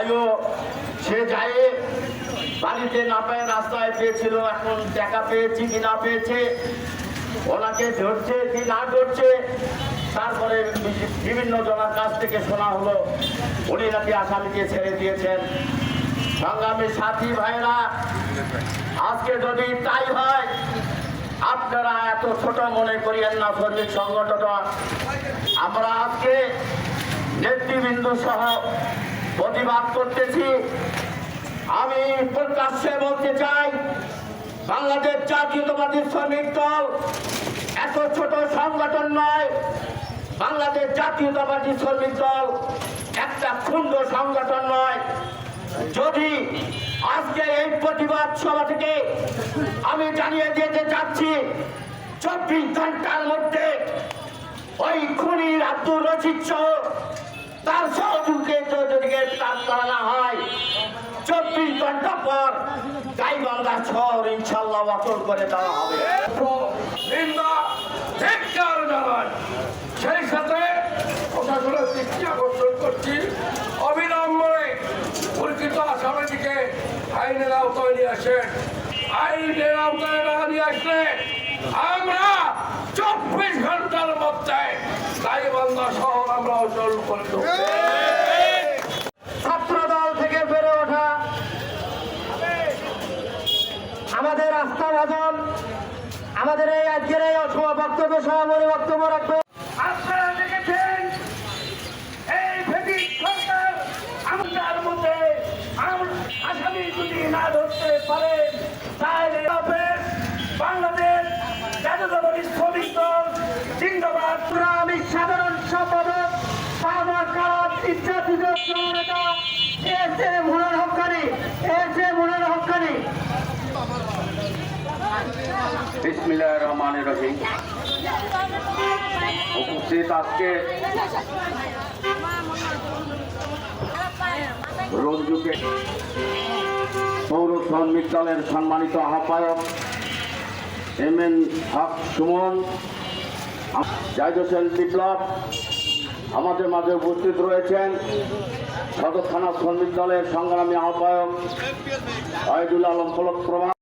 ভাইও সে যায় বাড়িতে না পেয়ে রাস্তায় পেয়েছিল, এখন টাকা পেয়েছি কি না পেয়েছে, ওনাকে ধরছে কি না ধরছে। তারপরে বিভিন্ন জনের কাছ থেকে শোনা হলো উনি নাকি আসামিকে ছেড়ে দিয়েছেন। সংগ্রামী সাথী ভাইরা, আজকে যদি তাই হয়, আপনারা এত ছোট মনে করিয়েন না শ্রমিক সংগঠনটা। আমরা আজকে নেতৃবৃন্দ সহ প্রতিবাদ করতেছি। আমি প্রকাশ্যে বলতে চাই, বাংলাদেশ জাতীয়তাবাদী শ্রমিক দল এত ছোট সংগঠন নয়। বাংলাদেশ জাতীয়তাবাদী শ্রমিক দল একটা ক্ষুদ্র সংগঠন নয়। যদি আজকে এই প্রতিবাদ সভা থেকে আমি জানিয়ে দিতে চাচ্ছি, 24 ঘন্টার মধ্যে ওই খুনির আব্দুর রশিদ সহ তার সহযোগীকে যদি গ্রেফতার করা না হয়, 24 ঘন্টা পর গাইবান্ধা শহর ইনশাল্লাহ অচল করে দেওয়া হবে। সেই সাথে প্রশাসনের দৃষ্টি আকর্ষণ করছি, অবিলম্বে পরিচিত আসামিটিকে আইনের আওতায় নিয়ে আসেন। আইনের আওতায় না নিয়ে আসলে আমরা 24 ঘন্টার মধ্যে গাইবান্ধা শহর আমরা অচল করে দেব। ছাত্র দল থেকে বেড়ে ওঠা আমাদের আস্থাভাজন, আমাদের এই আজকের এই অসম বক্তব্য সভাপতি বক্তব্য রাখবে। আপনারা দেখেছেন এই ব্রিটিশ সরকার আমলার মধ্যে আসামি যদি না ধরতে পারেন, তাহলে বাংলাদেশ জাতীয়তাবাদী শ্রমিক দল জিন্দাবাদ। আমি সাধারণ সম্পাদক বিসমিল্লাহির রহমানির রহিম। উপস্থিত আজকে রঞ্জুকে পৌর শ্রমিক দলের সম্মানিত আহ্বায়ক এম.এন. হক সুমন, জাহিদ হোসেন বিপ্লব আমাদের মাঝে উপস্থিত রয়েছেন। সদর থানা শ্রমিক দলের সংগ্রামী আহ্বায়ক ওয়াহিদুল আলম ফলক প্রভা।